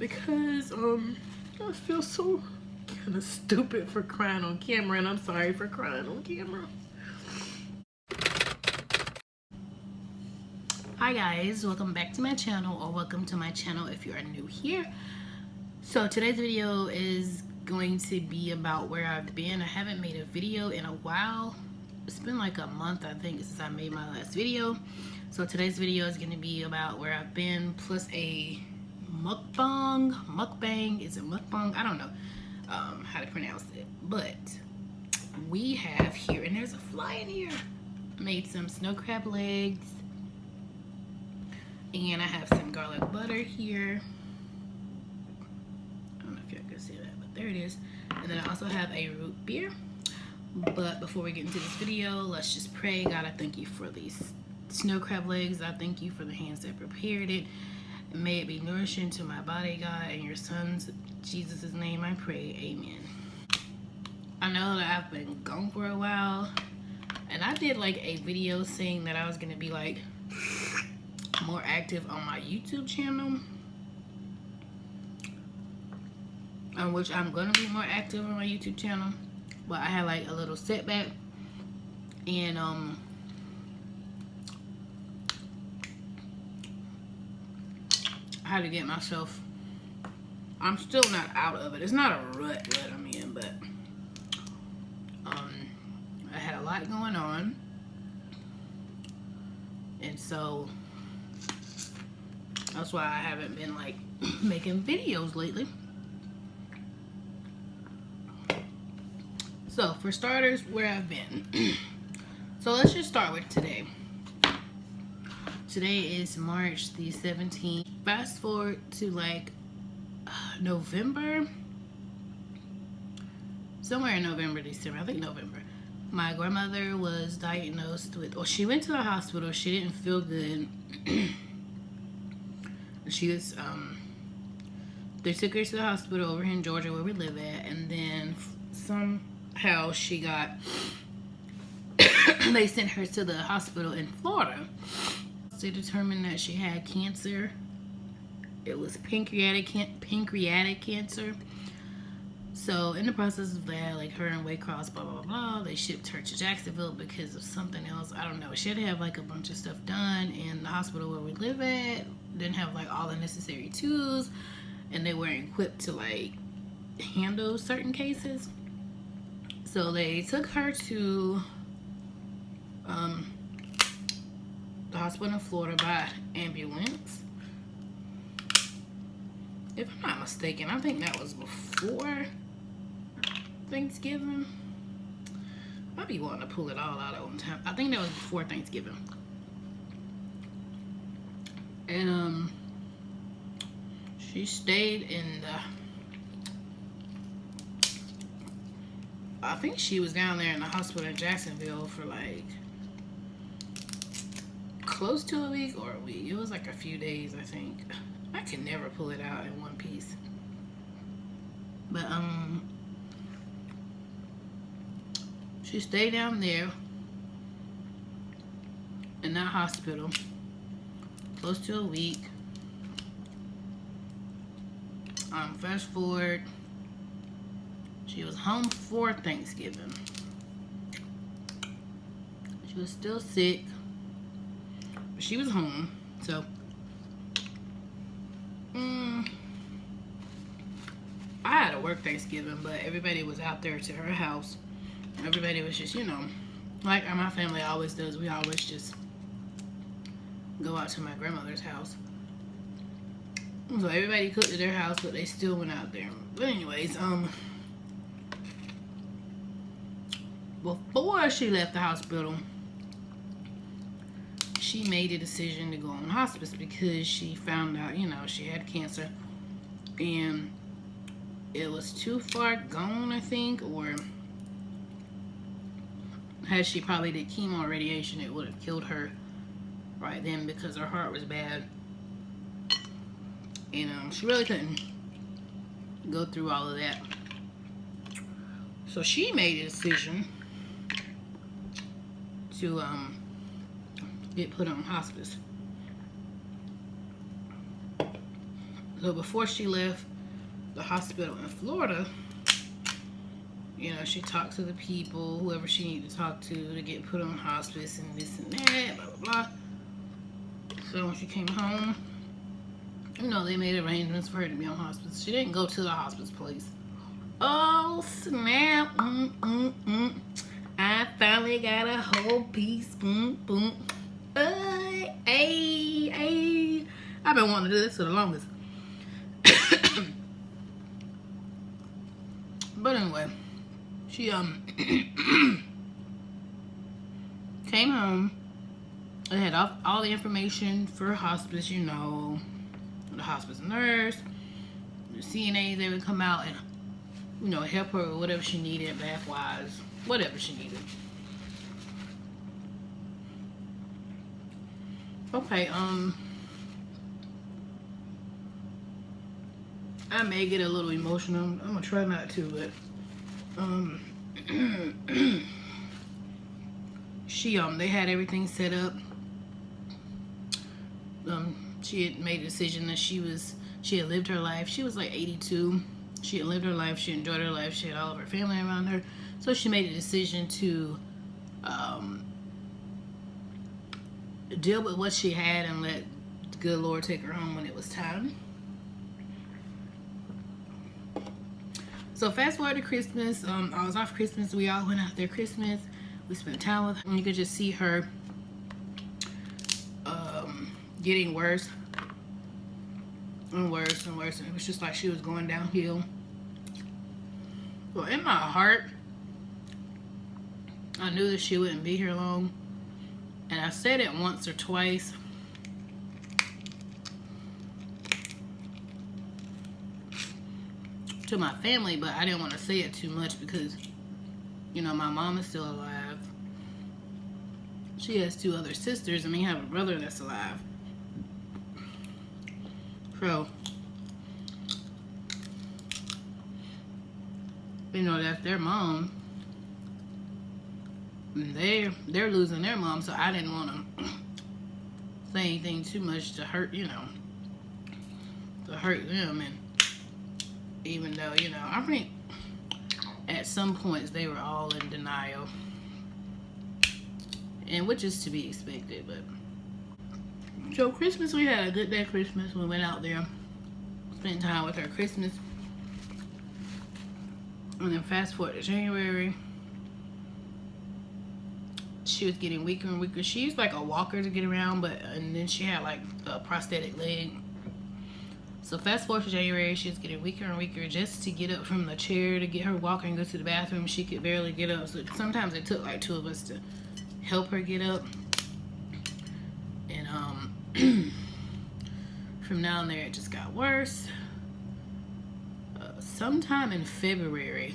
because I feel so kind of stupid for crying on camera, and I'm sorry for crying on camera. Hi guys, welcome back to my channel, or welcome to my channel if you are new here. So today's video is going to be about where I've been. I haven't made a video in a while. It's been like a month, I think, since I made my last video. So today's video is going to be about where I've been, plus a mukbang, is it mukbang? I don't know how to pronounce it, but we have here, and there's a fly in here. I made some snow crab legs, and I have some garlic butter here. I don't know if y'all can see that, but there it is. And then I also have a root beer. But before we get into this video, let's just pray. God, I thank you for these snow crab legs. I thank you for the hands that prepared it. And may it be nourishing to my body, God. In your son's, Jesus' name, I pray. Amen. I know that I've been gone for a while. And I did like a video saying that I was going to be like more active on my YouTube channel. On which I'm going to be more active on my YouTube channel. But I had like a little setback. And I had to get myself, I'm still not out of it. It's not a rut I'm in, but I had a lot going on. And so that's why I haven't been like making videos lately. So for starters, where I've been. So let's just start with today. Today is March the 17th. Fast forward to like November. Somewhere in November, December. I think November. My grandmother was diagnosed with, or she went to the hospital. She didn't feel good. She was, they took her to the hospital over here in Georgia where we live at. And then somehow she got, they sent her to the hospital in Florida. They determined that she had cancer. It was pancreatic cancer. So in the process of that, like her and Waycross, blah blah blah, they shipped her to Jacksonville because of something else. I don't know. She had to have like a bunch of stuff done, and the hospital where we live at didn't have like all the necessary tools, and they weren't equipped to like handle certain cases. So they took her to the hospital in Florida by ambulance. If I'm not mistaken, I think that was before Thanksgiving. I'd be wanting to pull it all out at one time. I think that was before Thanksgiving. And she stayed in the, I think she was down there in the hospital in Jacksonville for like close to a week or a week. It was like a few days, I think. I can never pull it out in one piece. But she stayed down there in that hospital close to a week. Fast forward, she was home for Thanksgiving. She was still sick. She was home, so I had to work Thanksgiving, but everybody was out there to her house. Everybody was just, you know, like my family always does. We always just go out to my grandmother's house. So everybody cooked at their house, but they still went out there. But anyways, before she left the hospital, she made a decision to go on hospice because she found out, you know, she had cancer and it was too far gone, I think, or had she probably did chemo or radiation, it would have killed her right then because her heart was bad. And she really couldn't go through all of that. So she made a decision to get put on hospice. So before she left the hospital in Florida, you know, she talked to the people, whoever she needed to talk to get put on hospice and this and that, blah, blah, blah. So when she came home, you know, they made arrangements for her to be on hospice. She didn't go to the hospice place. Oh, snap. I finally got a whole piece. Boom, boom. Hey. I've been wanting to do this for the longest. But anyway, she came home. They had all the information for hospice, you know, the hospice nurse, the CNA. They would come out and, you know, help her with whatever she needed, bath-wise, whatever she needed. Okay, I may get a little emotional. I'm gonna try not to, but they had everything set up. She had made a decision that she had lived her life. She was like 82. She had lived her life. She enjoyed her life. She had all of her family around her. So she made a decision to deal with what she had and let the good Lord take her home when it was time. So fast forward to Christmas. I was off Christmas. We all went out there Christmas. We spent time with her. And you could just see her getting worse and worse and worse. And it was just like she was going downhill. Well, in my heart, I knew that she wouldn't be here long. And I said it once or twice. To my family, but I didn't want to say it too much because, you know, my mom is still alive. She has 2 other sisters, and they have a brother that's alive. So, you know, that's their mom. And they're losing their mom, so I didn't want to say anything too much to hurt, you know, to hurt them. And even though, you know, I think at some points they were all in denial, and which is to be expected. But so Christmas, we had a good day. Christmas, we went out there, spent time with her Christmas, and then fast forward to January. She was getting weaker and weaker. She used like a walker to get around, and then she had like a prosthetic leg. So fast forward to January, she was getting weaker and weaker. Just to get up from the chair to get her walker and go to the bathroom, she could barely get up. So sometimes it took like 2 of us to help her get up. And from down there, it just got worse. Sometime in February,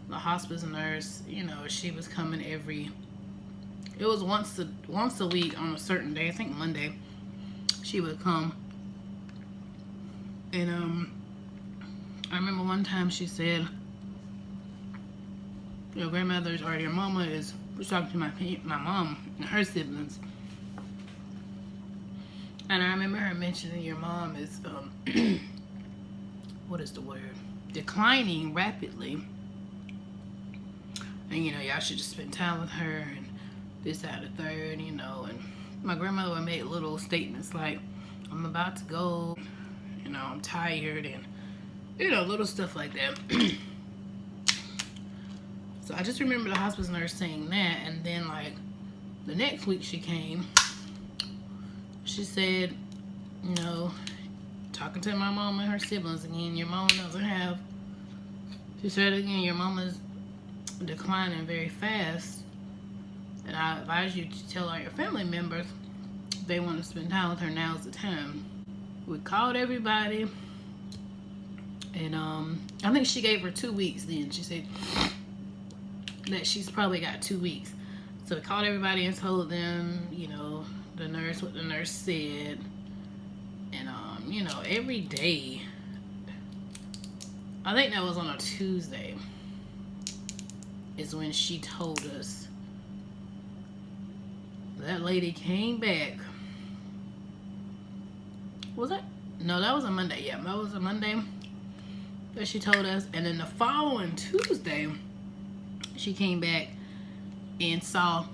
the hospice nurse, you know, she was coming it was once a week on a certain day. I think Monday, she would come. And I remember one time she said, your grandmother's or your mama was talking to my mom and her siblings. And I remember her mentioning your mom is, what is the word? Declining rapidly. And, you know, y'all should just spend time with her and this, that, and the third, you know. And my grandmother would make little statements like, I'm about to go. You know, I'm tired, and, you know, little stuff like that. So I just remember the hospice nurse saying that, and then, like, the next week she came, she said, you know, talking to my mom and her siblings again, your mom doesn't have, she said again, your mama's declining very fast, and I advise you to tell all your family members if they want to spend time with her, now's the time. We called everybody, and I think she gave her 2 weeks then. She said that she's probably got 2 weeks. So we called everybody and told them, you know, what the nurse said. And, you know, every day, I think that was on a Tuesday, is when she told us that lady came back. Was that No, that was a Monday. Yeah, that was a Monday that she told us. And then the following Tuesday, she came back and saw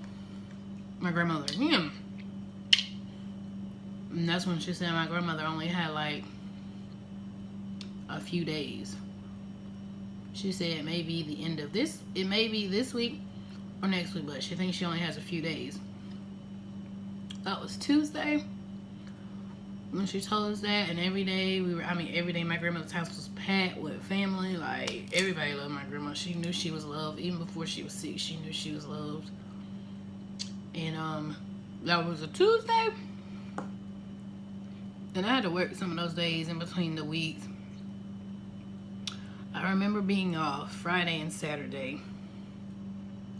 my grandmother again. And that's when she said my grandmother only had like a few days. She said it may be the end of this, it may be this week or next week, but she thinks she only has a few days. That was Tuesday when she told us that, and every day every day my grandmother's house was packed with family. Like, everybody loved my grandma. She knew she was loved. Even before she was sick, she knew she was loved. And that was a Tuesday. And I had to work some of those days in between the weeks. I remember being off Friday and Saturday.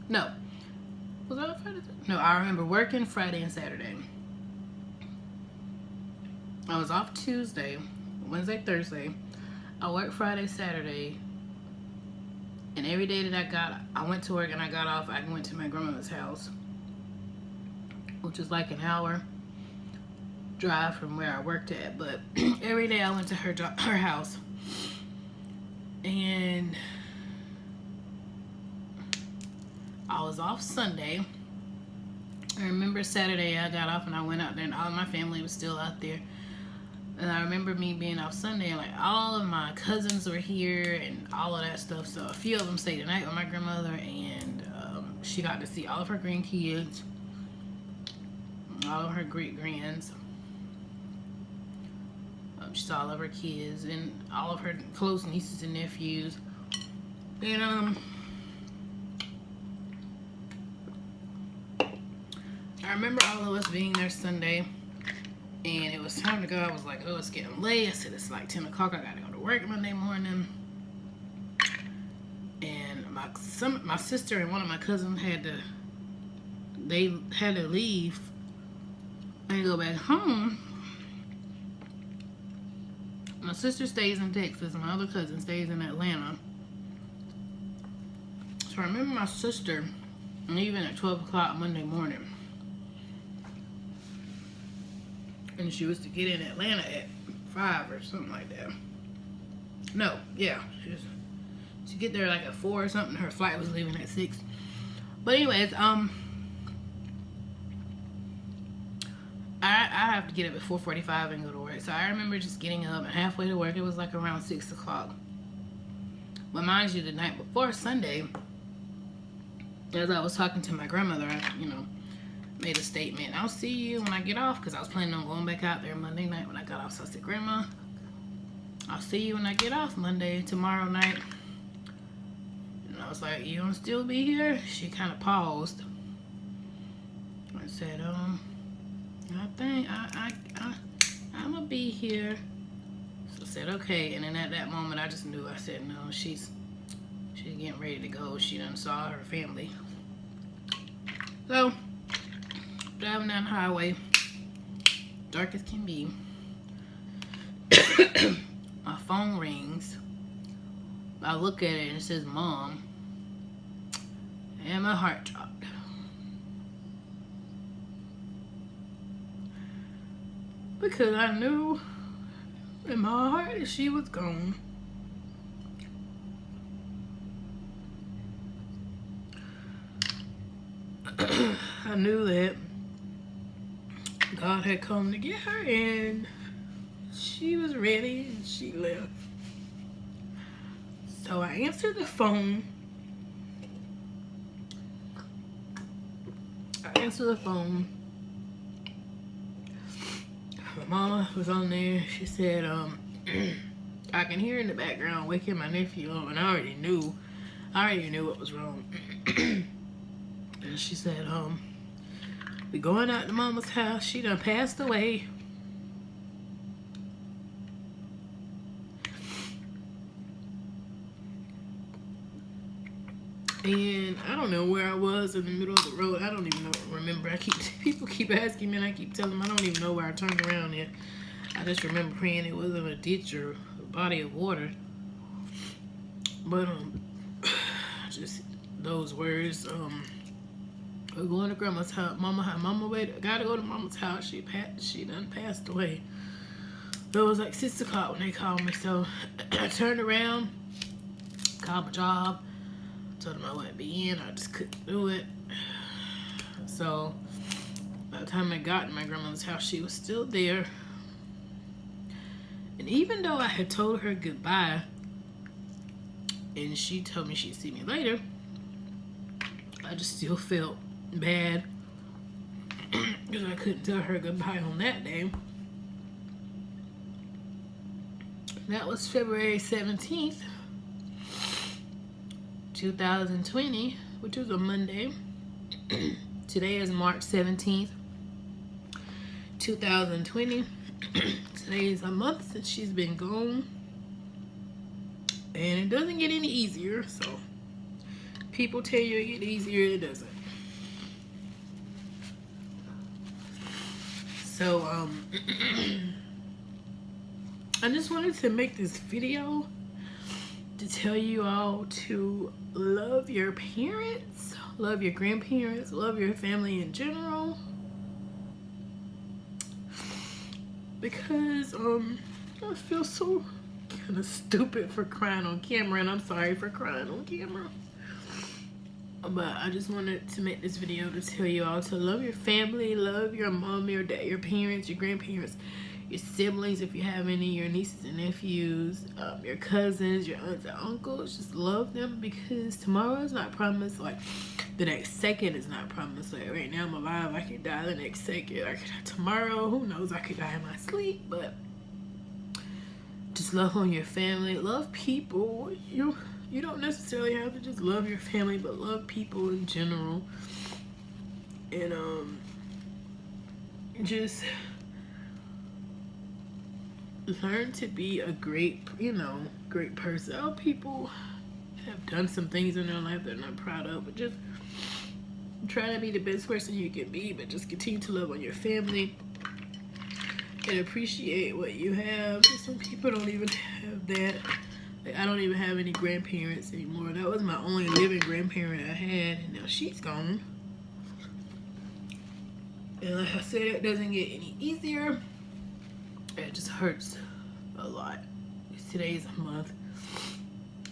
No. Was that Friday? No, I remember working Friday and Saturday. I was off Tuesday, Wednesday, Thursday. I worked Friday, Saturday. And every day that I went to work and I got off, I went to my grandmother's house, which is like an hour drive from where I worked at. But every day I went to her house. And I was off Sunday. I remember Saturday I got off and I went out there and all of my family was still out there. And I remember me being off Sunday and like all of my cousins were here and all of that stuff. So a few of them stayed the night with my grandmother, and she got to see all of her grandkids, all of her great-grands. She saw all of her kids and all of her close nieces and nephews. And I remember all of us being there Sunday, and it was time to go. I was like, oh, it's getting late. I said, it's like 10 o'clock. I gotta go to work Monday morning. And my sister and one of my cousins had to leave and go back home. My sister stays in Texas. My other cousin stays in Atlanta. So I remember my sister leaving at 12 o'clock Monday morning. And she was to get in Atlanta at 5 or something like that. No, yeah. She was to get there like at 4 or something. Her flight was leaving at 6. But anyways, I have to get up at 4:45 and go to work. So I remember just getting up, and halfway to work, it was like around 6 o'clock. But mind you, the night before Sunday, as I was talking to my grandmother, I, made a statement. I'll see you when I get off, because I was planning on going back out there Monday night when I got off. So I said, Grandma, I'll see you when I get off tomorrow night. And I was like, you gonna still be here? She kind of paused. I said, I think I'm gonna be here. So I said, okay. And then at that moment, I just knew. I said, no, she's getting ready to go. She done saw her family. So, driving down the highway, dark as can be. My phone rings. I look at it and it says Mom. And my heart dropped. Because I knew in my heart that she was gone. I knew that God had come to get her, and she was ready and she left. So I answered the phone. My mama was on there. She said, I can hear in the background waking my nephew up, and I already knew what was wrong. And she said, we going out to Mama's house. She done passed away. And I don't know where I was in the middle of the road. I don't even remember. People keep asking me, and I keep telling them I don't even know where I turned around at. I just remember praying it wasn't a ditch or a body of water. But just those words. We're going to Grandma's house. Mama gotta go to Mama's house. She done passed away. It was like 6 o'clock when they called me, so I turned around, called my job, told them I wouldn't be in, I just couldn't do it. So by the time I got to my grandmother's house, she was still there. And even though I had told her goodbye, and she told me she'd see me later, I just still felt bad because I couldn't tell her goodbye on that day. That was February 17th, 2020, which was a Monday. Today is March 17th, 2020. Today is a month since she's been gone. And it doesn't get any easier, so people tell you it gets easier, it doesn't. So, I just wanted to make this video to tell you all to love your parents, love your grandparents, love your family in general. Because, I feel so kind of stupid for crying on camera, and I'm sorry for crying on camera. But I just wanted to make this video to tell you all to love your family, love your mom, your dad, your parents, your grandparents, your siblings if you have any, your nieces and nephews, your cousins, your aunts and uncles. Just love them, because tomorrow is not promised. Like, the next second is not promised. Like, right now I'm alive, I could die the next second. I could die tomorrow, who knows, I could die in my sleep. But just love on your family, love people. You don't necessarily have to just love your family, but love people in general. And just learn to be a great person. Oh, people have done some things in their life they're not proud of, but just try to be the best person you can be. But just continue to love on your family and appreciate what you have. Some people don't even have that. Like, I don't even have any grandparents anymore. That was my only living grandparent I had, and now she's gone. And like I said, it doesn't get any easier. It just hurts a lot. Today's a month.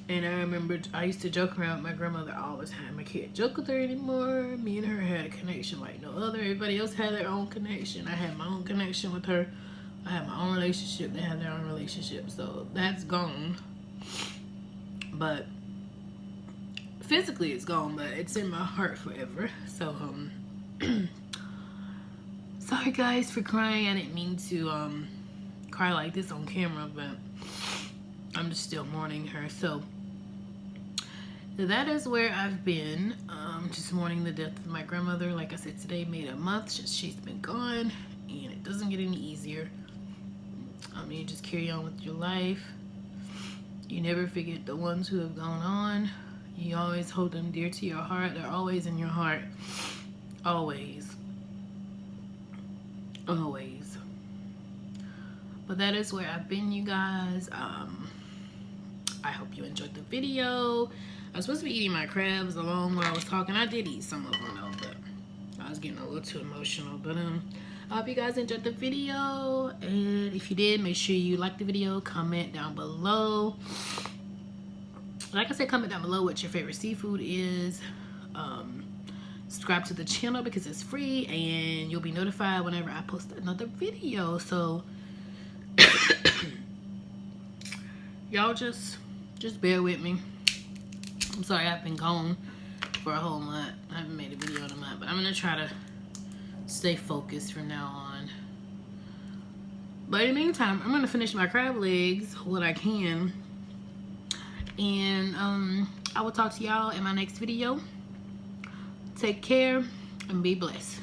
And I remember I used to joke around with my grandmother all the time. I can't joke with her anymore. Me and her had a connection like no other. Everybody else had their own connection. I had my own connection with her. I had my own relationship. They had their own relationship. So that's gone. But physically it's gone, but it's in my heart forever. So sorry guys for crying. I didn't mean to cry like this on camera, but I'm just still mourning her. So that is where I've been, just mourning the death of my grandmother. Like I said, today made a month since she's been gone, and it doesn't get any easier. You just carry on with your life. You never forget the ones who have gone on. You always hold them dear to your heart. They're always in your heart. Always. Always. But that is where I've been, you guys. I hope you enjoyed the video. I was supposed to be eating my crabs along while I was talking. I did eat some of them though, but I was getting a little too emotional. But I hope you guys enjoyed the video, and if you did, make sure you like the video, comment down below. Like I said, comment down below what your favorite seafood is. Subscribe to the channel because it's free, and you'll be notified whenever I post another video. So y'all just bear with me. I'm sorry I've been gone for a whole month. I haven't made a video in a month, but I'm gonna try to stay focused from now on. But in the meantime, I'm gonna finish my crab legs what I can, and I will talk to y'all in my next video. Take care and be blessed.